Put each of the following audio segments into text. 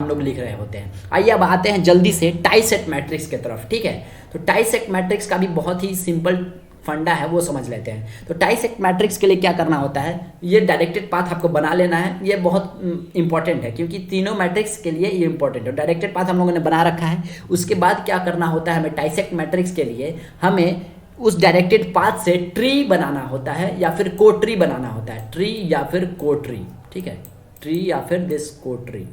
लोग लिख रहे होते हैं। आइए अब आते हैं जल्दी से टाइसेट मैट्रिक्स की तरफ, ठीक है। तो टाइसेट मैट्रिक्स का भी बहुत ही सिंपल फंडा है, वो समझ लेते हैं। तो टाइसेट मैट्रिक्स के लिए क्या करना होता है, ये डायरेक्टेड पाथ आपको बना लेना है। ये बहुत इंपॉर्टेंट है क्योंकि तीनों मैट्रिक्स के लिए ये इंपॉर्टेंट है। डायरेक्टेड पाथ हम लोगों ने बना रखा है। उसके बाद क्या करना होता है, हमें टाइसेट मैट्रिक्स के लिए हमें उस डायरेक्टेड पाथ से ट्री बनाना होता है या फिर को ट्री बनाना होता है। ट्री या फिर को ट्री, ठीक है, ट्री या फिर दिस को ट्री,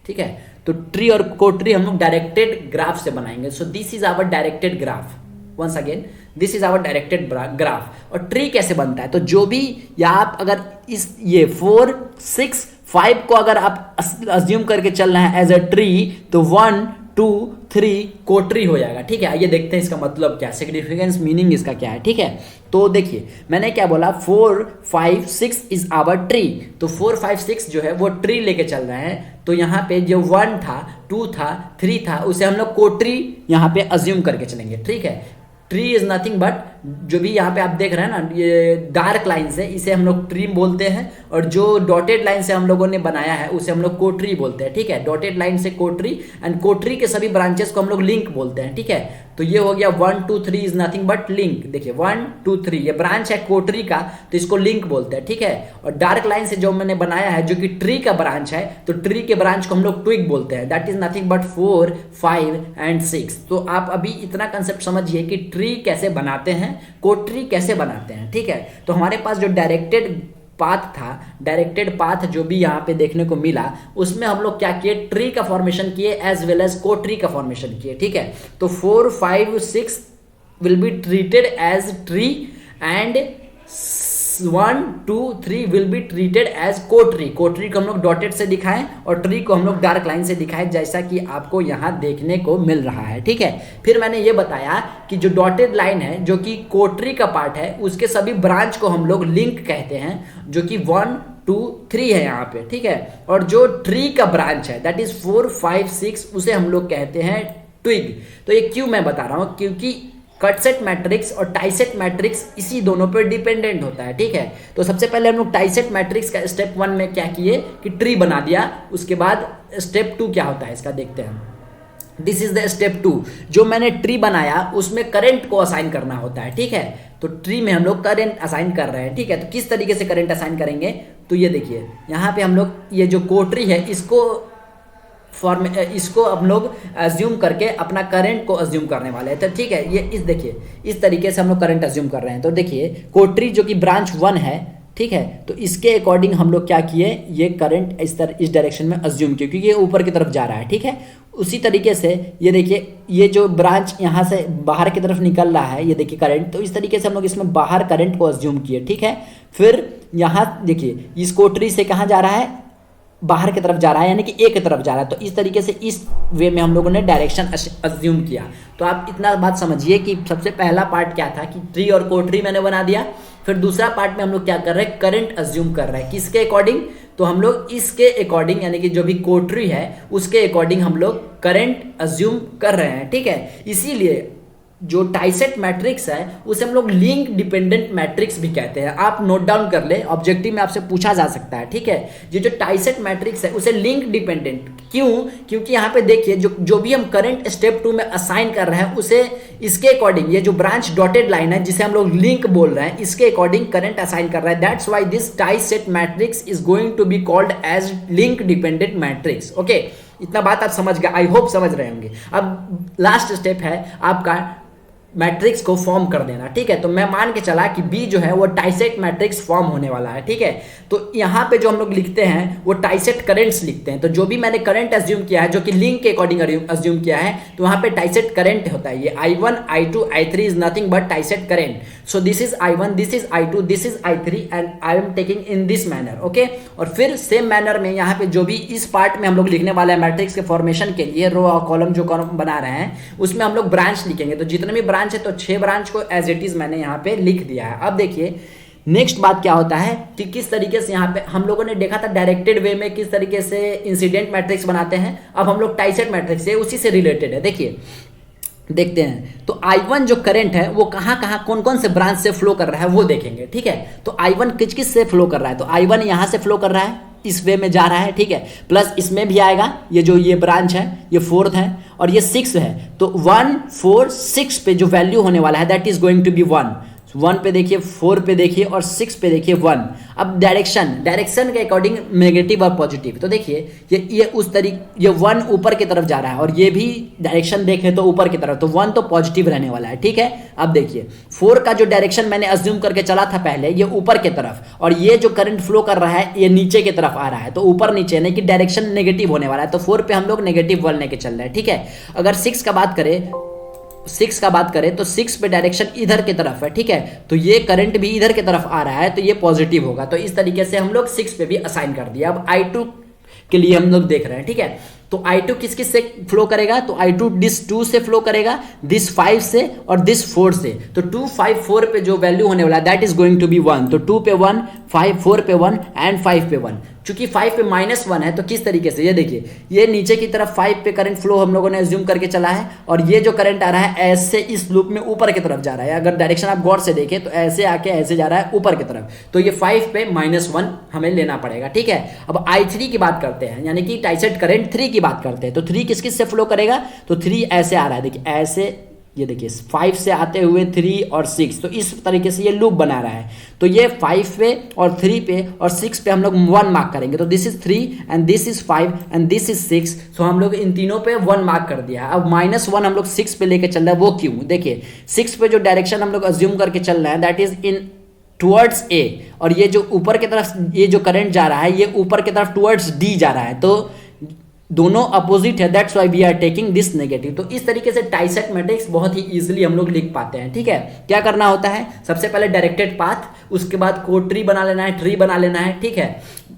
ठीक है। तो ट्री और को ट्री हम लोग डायरेक्टेड ग्राफ से बनाएंगे। So this is our directed graph. Once again this is our directed graph. और ट्री कैसे बनता है, तो जो भी या आप अगर इस ये 4 6 5 को अगर आप अज्यूम करके चल रहे हैं एज अ ट्री, तो 1 2 3 को ट्री हो जाएगा, ठीक है। आइए देखते हैं इसका मतलब क्या, सिग्निफिकेंस मीनिंग इसका क्या है, ठीक है। तो देखिए मैंने क्या बोला, 4 5 6 इज आवर ट्री। तो 4 5 6 जो है वो ट्री लेके चल रहे हैं। तो यहाँ पे जो 1 था 2 था 3 था उसे हम लोग को ट्री यहाँ पे अज्यूम करके चलेंगे, ठीक है। ट्री इज नथिंग बट, जो भी यहाँ पे आप देख रहे हैं ना, ये डार्क लाइन से इसे हम लोग ट्री बोलते हैं, और जो डॉटेड लाइन से हम लोगों ने बनाया है उसे हम लोग को ट्री बोलते हैं, ठीक है। डॉटेड लाइन से को ट्री, एंड को ट्री के सभी ब्रांचेस को हम लोग लिंक बोलते हैं, ठीक है। तो ये हो गया 1 2 3 इज नथिंग बट लिंक। देखिए 1 2 3 ये ब्रांच है को ट्री का, तो इसको लिंक बोलते हैं, ठीक है। और डार्क लाइन से जो मैंने बनाया है जो कि ट्री का ब्रांच है, तो ट्री के ब्रांच को हम लोग ट्विग बोलते हैं। That is nothing but 4 5 and 6। तो आप अभी इतना कंसेप्ट समझिए कि ट्री कैसे बनाते हैं, को ट्री कैसे बनाते हैं, ठीक है। तो हमारे पास जो डायरेक्टेड पाथ था, डायरेक्टेड पाथ जो भी यहाँ पे देखने को मिला, उसमें हम लोग क्या किए, ट्री का फॉर्मेशन किए as well as co tree का फॉर्मेशन किए, ठीक है। तो 4 5 6 will be treated as tree and 1 2 3 will be treated as co tree. Co tree को हम लोग डॉटेड से दिखाएं और ट्री को हम लोग डार्क लाइन से दिखाएं, जैसा कि आपको यहाँ देखने को मिल रहा है, ठीक है। फिर मैंने ये बताया कि जो डॉटेड लाइन है जो कि को ट्री का पार्ट है, उसके सभी ब्रांच को हम लोग लिंक कहते हैं, जो कि 1 2 3 है यहाँ पे, ठीक है। और जो ट्री का ब्रांच है दैट इज 4 5 6 उसे हम लोग कहते हैं ट्विग। तो ये क्यों मैं बता रहा हूँ, क्योंकि कटसेट मैट्रिक्स और टाइसेट मैट्रिक्स इसी दोनों पर डिपेंडेंट होता है, ठीक है। तो सबसे पहले हम लोग टाइसेट मैट्रिक्स का स्टेप 1 में क्या किए कि ट्री बना दिया। उसके बाद स्टेप 2 क्या होता है इसका देखते हैं। This is the step 2। जो मैंने ट्री बनाया उसमें करंट को असाइन करना होता है, ठीक है। तो ट्री में हम लोग करंट असाइन कर रहे हैं, ठीक है। तो किस तरीके से करंट असाइन करेंगे, तो ये देखिए यहाँ पे हम लोग ये जो को ट्री है इसको हम लोग अज्यूम करके अपना करंट को अज्यूम करने वाले हैं, तो ठीक है। ये इस देखिए इस तरीके से हम लोग करंट अज्यूम कर रहे हैं। तो देखिए कोट्री जो कि ब्रांच 1 है, ठीक है, तो इसके अकॉर्डिंग हम लोग क्या किए, ये करंट इस डायरेक्शन में अज्यूम किए क्योंकि ये ऊपर की तरफ जा रहा है, ठीक है। उसी तरीके से ये देखिए ये जो ब्रांच यहाँ से बाहर की तरफ निकल रहा है, ये देखिए करंट, तो इस तरीके से हम लोग इसमें बाहर करंट को अज्यूम किए, ठीक है। फिर यहाँ देखिए इस कोट्री से कहाँ जा रहा है, बाहर की तरफ जा रहा है, यानी कि ए की तरफ जा रहा है। तो इस तरीके से इस वे में हम लोगों ने डायरेक्शन अज्यूम किया। तो आप इतना बात समझिए कि सबसे पहला पार्ट क्या था कि ट्री और कोट्री मैंने बना दिया। फिर दूसरा पार्ट में हम लोग क्या कर रहे हैं, करंट अज्यूम कर रहे हैं, किसके अकॉर्डिंग, तो हम लोग इसके अकॉर्डिंग, यानी कि जो भी कोट्री है उसके अकॉर्डिंग हम लोग करंट अज्यूम कर रहे हैं, ठीक है। इसीलिए जो टाइसेट मैट्रिक्स है उसे हम लोग लिंक डिपेंडेंट मैट्रिक्स भी कहते हैं। आप नोट डाउन कर ले, ऑब्जेक्टिव में आपसे पूछा जा सकता है, ठीक है। ये जो टाइसेट मैट्रिक्स है उसे लिंक डिपेंडेंट क्यों, क्योंकि यहाँ पे देखिए जो भी हम करंट स्टेप 2 में असाइन कर रहे हैं उसे इसके अकॉर्डिंग, ये जो ब्रांच डॉटेड लाइन है जिसे हम लोग लिंक बोल रहे हैं, इसके अकॉर्डिंग करंट असाइन कर रहा है। That's why this tieset matrix is going to be called as link dependent matrix. Okay, इतना बात आप समझ गए, आई होप समझ रहे होंगे। अब लास्ट स्टेप है आपका मैट्रिक्स को फॉर्म कर देना, ठीक है। तो मैं मान के चला कि बी जो है वो टाइसेट मैट्रिक्स फॉर्म होने वाला है, ठीक है। तो यहाँ पे जो हम लोग लिखते हैं वो टाइसेट करंट्स लिखते हैं। तो जो भी मैंने करंट अज्यूम किया है जो कि लिंक के अकॉर्डिंग अज्यूम किया है, तो वहाँ पे टाइसेट करंट होता है। ये I1 I2 I3 is nothing but tieset current. So this is I1, this is I2, this is I3 and I am taking in this manner, okay. और फिर सेम मैनर में यहाँ पे जो भी इस पार्ट में हम लोग लिखने वाले हैं मैट्रिक्स के फॉर्मेशन के लिए, रो और कॉलम जो कॉलम बना रहे हैं उसमें हम लोग ब्रांच लिखेंगे। तो जितने भी ब्रांच है तो 6 ब्रांच को एज इट इज मैंने यहाँ पे लिख दिया है। अब देखिए नेक्स्ट बात क्या होता है कि किस तरीके से यहाँ पे हम लोगों ने देखा था डायरेक्टेड वे में किस तरीके से इंसिडेंट मैट्रिक्स बनाते हैं। अब हम लोग टाइसेट मैट्रिक्स से उसी से रिलेटेड है, देखिए देखते हैं। तो I1 जो करंट है वो कहाँ कहाँ कौन कौन से ब्रांच से फ्लो कर रहा है वो देखेंगे, ठीक है। तो I1 किस किस से फ्लो कर रहा है, तो I1 यहाँ से फ्लो कर रहा है, इस वे में जा रहा है, ठीक है, प्लस इसमें भी आएगा, ये जो ये ब्रांच है ये फोर्थ है और ये 6 है, तो 1 4 6 पे जो वैल्यू होने वाला है that is going to be 1 पे देखिए, 4 पे देखिए और 6 पे देखिए 1। अब डायरेक्शन के अकॉर्डिंग नेगेटिव और पॉजिटिव, तो देखिए ये उस तरीके ये 1 ऊपर की तरफ जा रहा है और ये भी डायरेक्शन देखें तो ऊपर की तरफ, तो 1 तो पॉजिटिव रहने वाला है, ठीक है। अब देखिए 4 का जो डायरेक्शन मैंने अज्यूम करके चला था पहले, ये ऊपर की तरफ, और ये जो करंट फ्लो कर रहा है ये नीचे की तरफ आ रहा है, तो ऊपर नीचे नहीं कि डायरेक्शन नेगेटिव होने वाला है, तो 4 पे हम लोग नेगेटिव 1 लेके चल रहे हैं, ठीक है। अगर 6 का बात करें तो 6 पे डायरेक्शन इधर की तरफ है, ठीक है, तो ये करंट भी इधर की तरफ आ रहा है, तो ये पॉजिटिव होगा, तो इस तरीके से हम लोग 6 पे भी असाइन कर दिया। अब I2 के लिए हम लोग देख रहे हैं, ठीक है, तो I2 किस किस से फ्लो करेगा, तो I2 दिस 2 से फ्लो करेगा, दिस 5 से और दिस 4 से, तो 2 5 4 पे जो वैल्यू होने वाला है that is going to be 1, तो 2 पे 1 5 4 पे 1 एंड 5 पे 1। चूंकि 5 पे -1 है तो किस तरीके से, ये देखिए ये नीचे की तरफ 5 पे करंट फ्लो हम लोगों ने एज्यूम करके चला है, और ये जो करंट आ रहा है ऐसे इस लूप में ऊपर की तरफ जा रहा है, अगर डायरेक्शन आप गौर से देखें तो ऐसे आके ऐसे जा रहा है ऊपर की तरफ, तो ये 5 पे -1 हमें लेना पड़ेगा, ठीक है। अब I3 की बात करते हैं, यानी कि टाइसेट करंट 3 की बात करते हैं, तो 3 किस किस से फ्लो करेगा, तो 3 ऐसे आ रहा है, देखिए ऐसे, ये देखिए 5 से आते हुए 3 और 6, तो इस तरीके से ये लूप बना रहा है, तो ये 5 पे और 3 पे और 6 पे हम लोग 1 मार्क करेंगे, तो this is 3 and this is 5 and this is 6, तो हम लोग इन तीनों पे 1 मार्क कर दिया है। अब -1 हम लोग 6 पे लेके चल रहे हैं, वो क्यों, देखिए 6 पे जो डायरेक्शन हम लोग अज्यूम करके चल रहे हैं that is in towards a, और ये जो ऊपर की तरफ ये जो करंट जा रहा है ये ऊपर की तरफ टुवर्ड्स डी जा रहा है, तो दोनों अपोजिट है, that's why we are taking this negative. तो इस तरीके से टाइसेट मैट्रिक्स बहुत ही इजीली हम लोग लिख पाते हैं, ठीक है। क्या करना होता है, सबसे पहले डायरेक्टेड पाथ, उसके बाद कोड ट्री बना लेना है, ठीक है।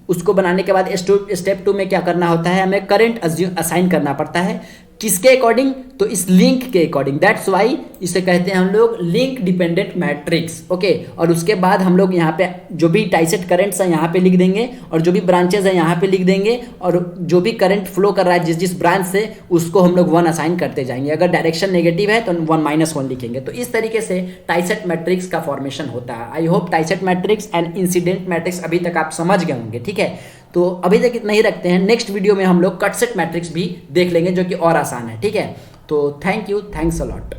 उसको बनाने के बाद स्टेप 2 में क्या करना होता है, हमें करंट असाइन करना पड़ता है, किसके अकॉर्डिंग, तो इस लिंक के अकॉर्डिंग, दैट्स वाई इसे कहते हैं हम लोग लिंक डिपेंडेंट मैट्रिक्स, ओके। और उसके बाद हम लोग यहाँ पे जो भी टाइसेट करंट्स हैं यहाँ पे लिख देंगे, और जो भी ब्रांचेज हैं यहाँ पे लिख देंगे, और जो भी करंट फ्लो कर रहा है जिस ब्रांच से उसको हम लोग 1 असाइन करते जाएंगे, अगर डायरेक्शन नेगेटिव है तो 1 -1 लिखेंगे। तो इस तरीके से टाइसेट मैट्रिक्स का फॉर्मेशन होता है। I hope tieset matrix and incident matrix अभी तक आप समझ गए होंगे, ठीक है। तो अभी तक इतना ही रखते हैं, नेक्स्ट वीडियो में हम लोग कट सेट मैट्रिक्स भी देख लेंगे जो कि और आसान है, ठीक है। तो thank you, thanks a lot.